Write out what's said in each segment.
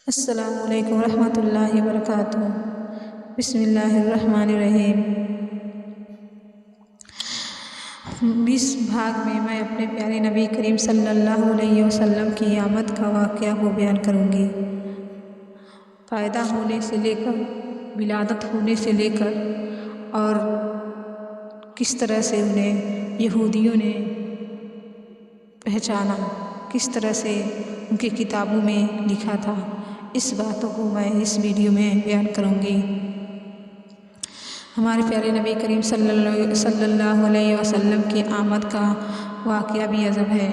السلام علیکم ورحمۃ اللہ وبرکاتہ۔ بسم اللہ الرحمن الرحیم۔ اس بھاگ میں میں اپنے پیارے نبی کریم صلی اللہ علیہ وسلم کی آمد کا واقعہ کو بیان کروں گی۔ پیدا ہونے سے لے کر، ولادت ہونے سے لے کر، اور کس طرح سے انہیں یہودیوں نے پہچانا، کس طرح سے ان کی کتابوں میں لکھا تھا، اس باتوں کو میں اس ویڈیو میں بیان کروں گی۔ ہمارے پیارے نبی کریم صلی اللہ علیہ وسلم کی آمد کا واقعہ بھی عجب ہے۔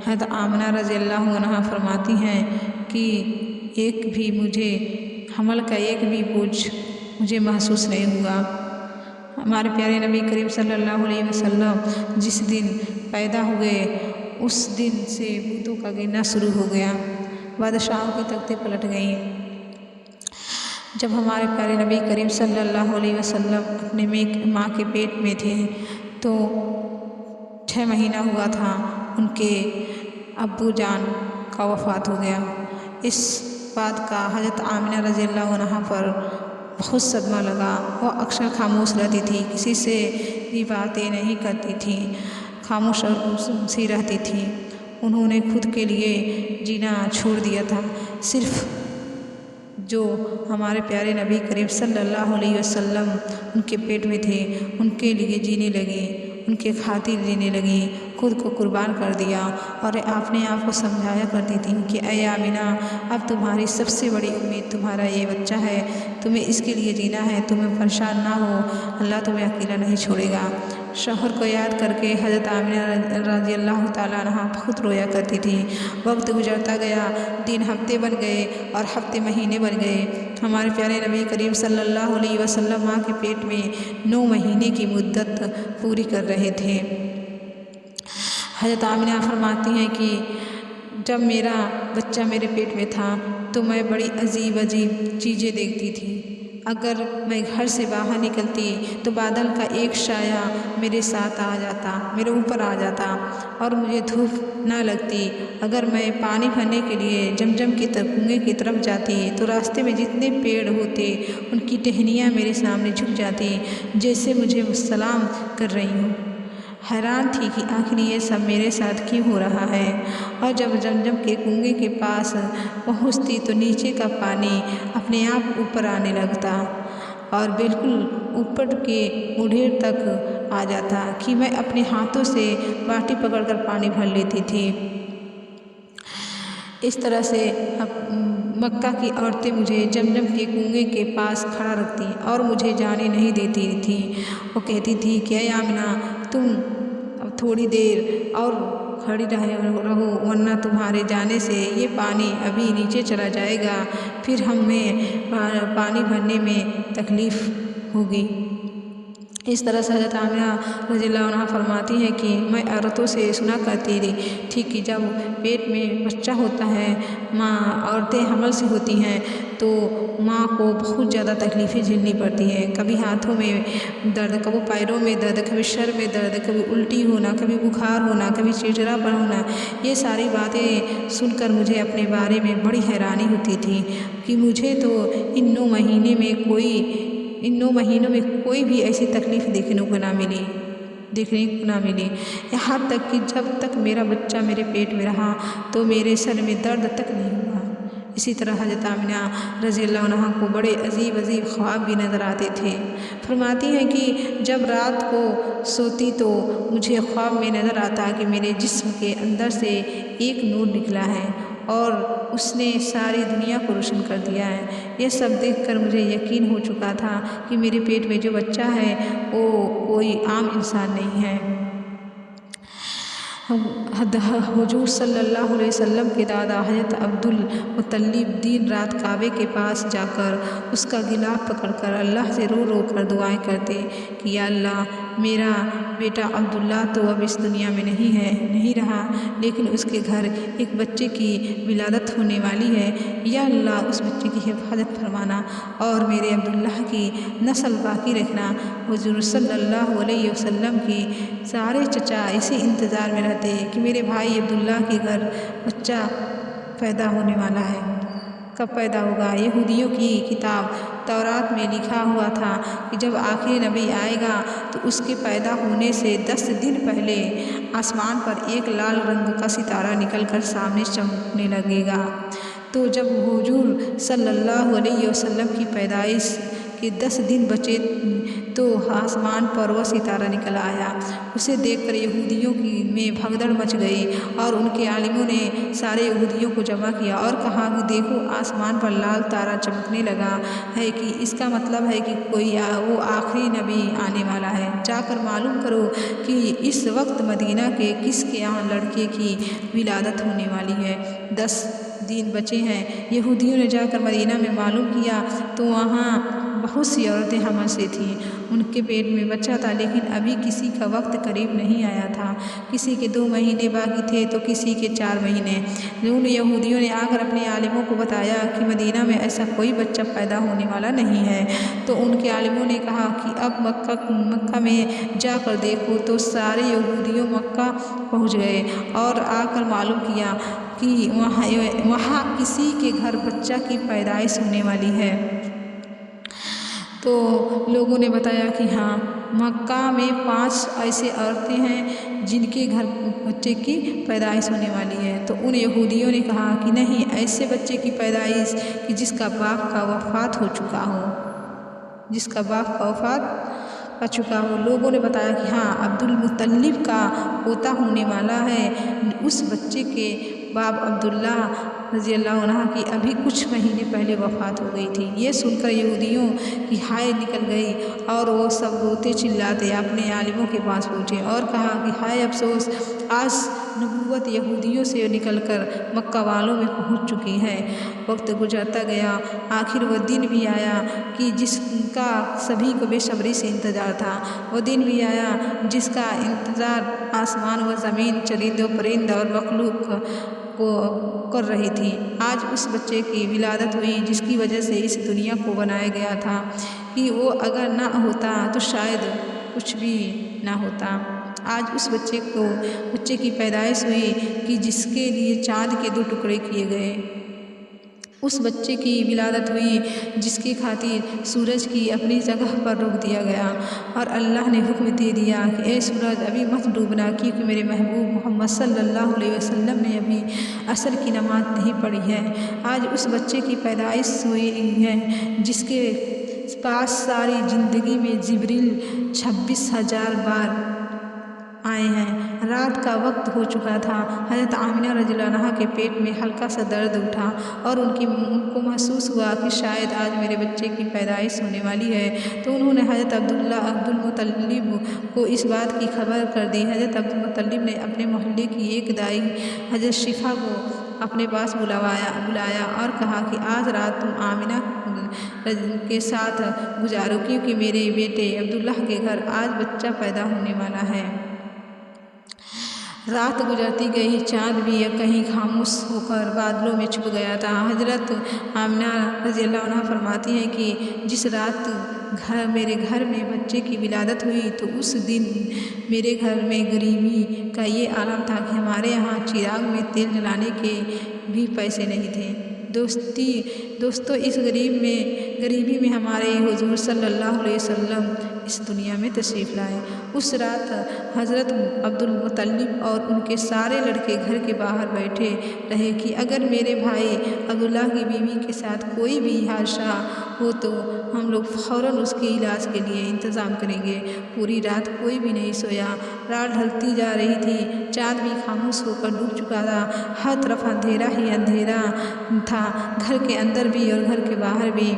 حضرت آمنہ رضی اللہ عنہا فرماتی ہیں کہ حمل کا ایک بھی بوجھ مجھے محسوس نہیں ہوا۔ ہمارے پیارے نبی کریم صلی اللہ علیہ وسلم جس دن پیدا ہوئے اس دن سے بتوں کا گرنا شروع ہو گیا، بادشاہوں کے تختے پلٹ گئیں۔ جب ہمارے پیارے نبی کریم صلی اللہ علیہ وسلم اپنے ماں کے پیٹ میں تھے تو 6 مہینہ ہوا تھا، ان کے ابو جان کا وفات ہو گیا۔ اس بات کا حضرت آمنہ رضی اللہ عنہا پر بہت صدمہ لگا۔ وہ اکثر خاموش رہتی تھی، کسی سے بھی باتیں نہیں کرتی تھی، خاموش اور سی رہتی تھی۔ انہوں نے خود کے لیے جینا چھوڑ دیا تھا، صرف جو ہمارے پیارے نبی کریم صلی اللہ علیہ وسلم ان کے پیٹ میں تھے ان کے لیے جینے لگی، ان کے خاطر جینے لگی، خود کو قربان کر دیا۔ اور اپنے آپ کو سمجھایا کرتی تھی کہ اے آمنہ، اب تمہاری سب سے بڑی امید تمہارا یہ بچہ ہے، تمہیں اس کے لیے جینا ہے، تمہیں پریشان نہ ہو، اللہ تمہیں اکیلا نہیں چھوڑے گا۔ شوہر کو یاد کر کے حضرت آمنہ رضی اللہ تعالیٰ عنہا بہت رویا کرتی تھی۔ وقت گزرتا گیا، دن ہفتے بن گئے اور ہفتے مہینے بن گئے۔ ہمارے پیارے نبی کریم صلی اللہ علیہ وسلم ماں کے پیٹ میں 9 مہینے کی مدت پوری کر رہے تھے۔ حضرت آمنہ فرماتی ہیں کہ جب میرا بچہ میرے پیٹ میں تھا تو میں بڑی عجیب چیزیں دیکھتی تھی۔ اگر میں گھر سے باہر نکلتی تو بادل کا ایک سایہ میرے ساتھ آ جاتا، میرے اوپر آ جاتا اور مجھے دھوپ نہ لگتی۔ اگر میں پانی بھرنے کے لیے زمزم کے کنویں کی طرف جاتی تو راستے میں جتنے پیڑ ہوتے ان کی ٹہنیاں میرے سامنے جھک جاتی، جیسے مجھے سلام کر رہی ہوں۔ حیران تھی کہ آخر یہ سب میرے ساتھ کیوں ہو رہا ہے۔ اور جب زمزم کے کنویں کے پاس پہنچتی تو نیچے کا پانی اپنے آپ اوپر آنے لگتا اور بالکل اوپر کے مونڈھےر تک آ جاتا کہ میں اپنے ہاتھوں سے باٹی پکڑ کر پانی بھر لیتی تھی۔ اس طرح سے مکہ کی عورتیں مجھے زمزم کے کنویں کے پاس کھڑا رکھتی اور مجھے جانے نہیں دیتی تھیں۔ وہ کہتی تھی کہ اے آمنہ، تم اب تھوڑی دیر اور کھڑی رہو، ورنہ تمہارے جانے سے یہ پانی ابھی نیچے چلا جائے گا، پھر ہمیں پانی بھرنے میں تکلیف ہوگی۔ اس طرح سے حضرت آمنہ رضی اللہ عنہا فرماتی ہیں کہ میں عورتوں سے سنا کرتی تھی کہ جب پیٹ میں بچہ ہوتا ہے، عورتیں حمل سے ہوتی ہیں تو ماں کو بہت زیادہ تکلیفیں جھیلنی پڑتی ہیں۔ کبھی ہاتھوں میں درد، کبھی پیروں میں درد، کبھی سر میں درد، کبھی الٹی ہونا، کبھی بخار ہونا، کبھی چڑچڑاپن ہونا۔ یہ ساری باتیں سن کر مجھے اپنے بارے میں بڑی حیرانی ہوتی تھی کہ مجھے تو ان 9 مہینوں میں کوئی بھی ایسی تکلیف دیکھنے کو نہ ملی، یہاں تک کہ جب تک میرا بچہ میرے پیٹ میں رہا تو میرے سر میں درد تک نہیں ہوا۔ اسی طرح حضرت آمنہ رضی اللہ عنہا کو بڑے عجیب خواب بھی نظر آتے تھے۔ فرماتی ہیں کہ جب رات کو سوتی تو مجھے خواب میں نظر آتا کہ میرے جسم کے اندر سے ایک نور نکلا ہے اور اس نے ساری دنیا کو روشن کر دیا ہے۔ یہ سب دیکھ کر مجھے یقین ہو چکا تھا کہ میرے پیٹ میں جو بچہ ہے وہ کوئی عام انسان نہیں ہے۔ حضور صلی اللہ علیہ وسلم کے دادا حضرت عبدالمطلب دن رات کعبے کے پاس جا کر اس کا غلاف پکڑ کر اللہ سے رو رو کر دعائیں کرتے کہ یا اللہ، میرا بیٹا عبداللہ تو اب اس دنیا میں نہیں رہا، لیکن اس کے گھر ایک بچے کی ولادت ہونے والی ہے۔ یا اللہ، اس بچے کی حفاظت فرمانا اور میرے عبداللہ کی نسل باقی رکھنا۔ حضور صلی اللہ علیہ وسلم کی سارے چچا اسی انتظار میں رہتے کہ میرے بھائی عبداللہ کے گھر بچہ پیدا ہونے والا ہے۔ कब पैदा होगा। यहूदियों की किताब तौरात में लिखा हुआ था कि जब आखिरी नबी आएगा तो उसके पैदा होने से 10 दिन पहले आसमान पर एक लाल रंग का सितारा निकलकर सामने चमकने लगेगा। तो जब हुजूर सल्लल्लाहु अलैहि वसल्लम की पैदाइश के 10 दिन बचे तो आसमान पर वह सितारा निकल आया। उसे देखकर यहूदियों में भगदड़ मच गई और उनके आलिमों ने सारे यहूदियों को जमा किया और कहा कि देखो, आसमान पर लाल तारा चमकने लगा है कि इसका मतलब है कि वो आखिरी नबी आने वाला है। जाकर मालूम करो कि इस वक्त मदीना के किसके यहाँ लड़के की विलादत होने वाली है। 10 दिन बचे हैं। यहूदियों ने जाकर मदीना में मालूम किया तो वहाँ बहुत सी औरतें हमल से थीं। उनके पेट में बच्चा था, लेकिन अभी किसी का वक्त करीब नहीं आया था। किसी के 2 महीने बाकी थे तो किसी के 4 महीने। उन यहूदियों ने आकर अपने आलिमों को बताया कि मदीना में ऐसा कोई बच्चा पैदा होने वाला नहीं है। तो उनके आलिमों ने कहा कि अब मक्का में जाकर देखो। तो सारे यहूदियों मक्का पहुँच गए और आकर मालूम किया कि वहाँ किसी के घर बच्चा की पैदाइश होने वाली है। तो लोगों ने बताया कि हाँ, मक्का में 5 ऐसे औरतें हैं जिनके घर बच्चे की पैदाइश होने वाली है। तो उन यहूदियों ने कहा कि नहीं, ऐसे बच्चे की पैदाइश कि जिसका बाप का वफ़ात हो चुका हो, लोगों ने बताया कि हाँ, अब्दुल मुत्तलिब का पोता होने वाला है। उस बच्चे के बाप अब्दुल्ला रज़ियल्लाहु अन्हु की अभी कुछ महीने पहले वफ़ात हो गई थी। ये सुनकर यहूदियों की हाय निकल गई और वो सब रोते चिल्लाते अपने आलिमों के पास पहुँचे और कहा कि हाय अफसोस, आज नबूवत यहूदियों से निकलकर मक्का वालों में पहुँच चुकी है। वक्त गुजरता गया, आखिर वह दिन भी आया कि जिसका सभी को बेसब्री से इंतज़ार था। वो दिन भी आया जिसका इंतज़ार आसमान व ज़मीन, चरिंदों परिंद और मखलूक को कर रही थी। आज उस बच्चे की विलादत हुई जिसकी वजह से इस दुनिया को बनाया गया था कि वो अगर ना होता तो शायद कुछ भी ना होता। आज उस बच्चे की पैदाइश हुई कि जिसके लिए चाँद के 2 टुकड़े किए गए। उस बच्चे की विलादत हुई जिसकी खातिर सूरज की अपनी जगह पर रोक दिया गया और अल्लाह ने हुक्म दे दिया कि ए सूरज, अभी मत डूबना, क्योंकि मेरे महबूब मोहम्मद सल्लल्लाहु अलैहि वसल्लम ने अभी असर की नमाज नहीं पढ़ी है। आज उस बच्चे की पैदाइश हुई है जिसके पास सारी ज़िंदगी में जिब्रील 26,000 बार आए हैं। रात का वक्त हो चुका था। हज़रत आमिना रज़ियल्लाहु अन्हा के पेट में हल्का सा दर्द उठा और उनको महसूस हुआ कि शायद आज मेरे बच्चे की पैदाइश होने वाली है। तो उन्होंने हज़रत अब्दुल मुत्तलिब को इस बात की खबर कर दी। हज़रत अब्दुल मुत्तलिब ने अपने मोहल्ले की एक दाई हज़रत शिफा को अपने पास बुलाया और कहा कि आज रात तुम आमिना के साथ गुजारो, क्योंकि मेरे बेटे अब्दुल्ला के घर आज बच्चा पैदा होने वाला है। रात गुजरती गई, चाँद भी कहीं खामोश होकर बादलों में छुप गया था। हज़रत आमिना रज़ियल्लाहु अन्हा फरमाती हैं कि जिस रात मेरे घर में बच्चे की विलादत हुई तो उस दिन मेरे घर में गरीबी का ये आलम था कि हमारे यहाँ चिराग में तेल जलाने के भी पैसे नहीं थे। दोस्तों, इस गरीबी में हमारे हुज़ूर सल्लल्लाहु अलैहि वसल्लम इस दुनिया में तशरीफ़ लाए। उस रात हज़रत अब्दुल मुत्तलिब और उनके सारे लड़के घर के बाहर बैठे रहे कि अगर मेरे भाई अब्दुल्ला की बीवी के साथ कोई भी हादसा हो तो हम लोग फ़ौरन उसके इलाज के लिए इंतज़ाम करेंगे। पूरी रात कोई भी नहीं सोया। रात ढलती जा रही थी, चाँद भी खामोश होकर डूब चुका था। हर तरफ अंधेरा ही अंधेरा था, घर के अंदर भी और घर के बाहर भी।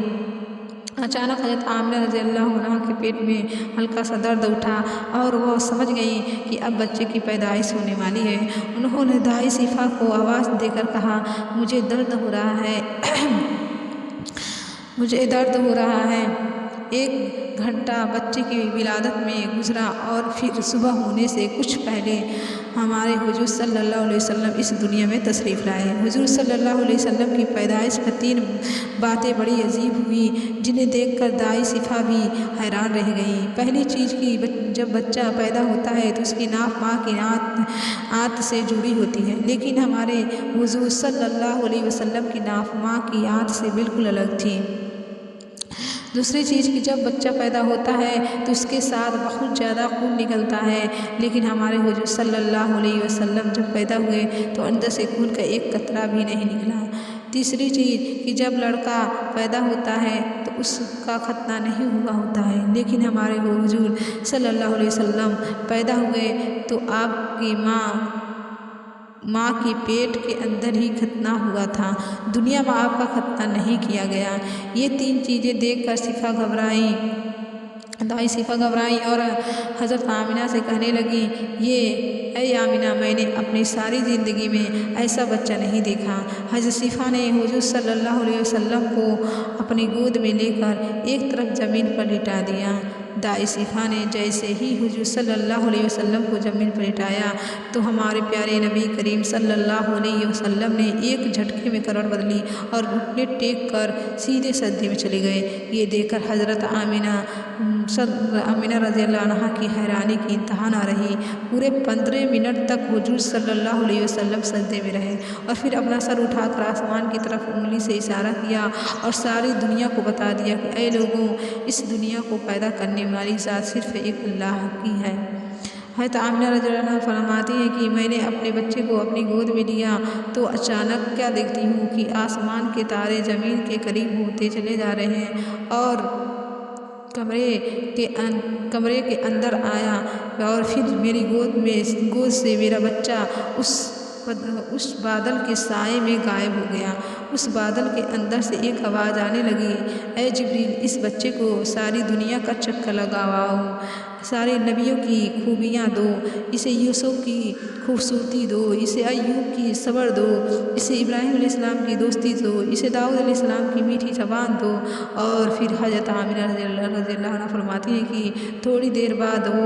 अचानक हज़रत आमिना रज़ियल्लाहु अन्हा के पेट में हल्का सा दर्द उठा और वह समझ गई कि अब बच्चे की पैदाइश होने वाली है। उन्होंने दाई शिफा को आवाज़ देकर कहा, मुझे दर्द हो रहा है। एक घंटा बच्चे की विलादत में गुजरा और फिर सुबह होने से कुछ पहले हमारे हुजूर सल्लल्लाहु अलैहि वसल्लम इस दुनिया में तशरीफ़ लाए। हुजूर सल्लल्लाहु अलैहि वसल्लम की पैदाइश पर 3 बातें बड़ी अजीब हुई जिन्हें देखकर दाई सिफा भी हैरान रह गई। पहली चीज़ कि जब बच्चा पैदा होता है तो उसकी नाक माँ की आंत से जुड़ी होती है, लेकिन हमारे हुजूर सल्लल्लाहु अलैहि वसल्लम की नाक माँ की आंत से बिल्कुल अलग थी। दूसरी चीज़ कि जब बच्चा पैदा होता है तो उसके साथ बहुत ज़्यादा खून निकलता है, लेकिन हमारे हुजूर सल्लल्लाहु अलैहि वसल्लम जब पैदा हुए तो अंदर से खून का एक कतरा भी नहीं निकला। तीसरी चीज़ कि जब लड़का पैदा होता है तो उसका खतना नहीं हुआ होता है, लेकिन हमारे हुजूर सल्लल्लाहु अलैहि वसल्लम पैदा हुए तो आपकी माँ के पेट के अंदर ही खतना हुआ था, दुनिया में आपका खतना नहीं किया गया। ये 3 चीज़ें देखकर सिफा घबराई, दाई सिफा घबराई और हज़रत आमिना से कहने लगी, ऐ आमिना, मैंने अपनी सारी ज़िंदगी में ऐसा बच्चा नहीं देखा। हज़रत सिफा ने हुजूर सल्लल्लाहु अलैहि वसल्लम को अपनी गोद में लेकर एक तरफ ज़मीन पर लिटा दिया। दाई सिफा ने जैसे ही हुजूर सल्लल्लाहु अलैहि वसल्लम को ज़मीन पर लिटाया तो हमारे प्यारे नबी करीम सल्लल्लाहु अलैहि वसल्लम ने एक झटके में करवट बदली और घुटने टेक कर सीधे सजदे में चले गए। ये देखकर हज़रत आमिना रज़ियल्लाहु अन्हा की हैरानी की इंतहा ना रही। पूरे 15 मिनट तक हुजूर सल्लल्लाहु अलैहि वसल्लम सजदे में रहे और फिर अपना सर उठाकर आसमान की तरफ उंगली से इशारा किया और सारी दुनिया को बता दिया कि ऐ लोगों, इस दुनिया को पैदा करने वाली ज़ात सिर्फ एक अल्लाह की है। हज़रत आमिना रज़ियल्लाहु अन्हा फरमाती हैं कि मैंने अपने बच्चे को अपनी गोद में लिया तो अचानक क्या देखती हूँ कि आसमान के तारे ज़मीन के करीब होते चले जा रहे हैं और कमरे के अंदर आया और फिर मेरी गोद से मेरा बच्चा उस बादल के साए में गायब हो गया। उस बादल के अंदर से एक आवाज़ आने लगी, ऐ जिब्रील, इस बच्चे को सारी दुनिया का चक्कर लगाओ, सारे नबियों की खूबियाँ दो, इसे यूसुफ की खूबसूरती दो, इसे अय्यूब की सब्र दो, इसे इब्राहीम अलैहिस्सलाम की दोस्ती दो, इसे दाऊद अलैहिस्सलाम की मीठी ज़बान दो। और फिर हज़रत आमिना रज़ियल्लाहु अन्हा फरमाती है कि थोड़ी देर बाद वो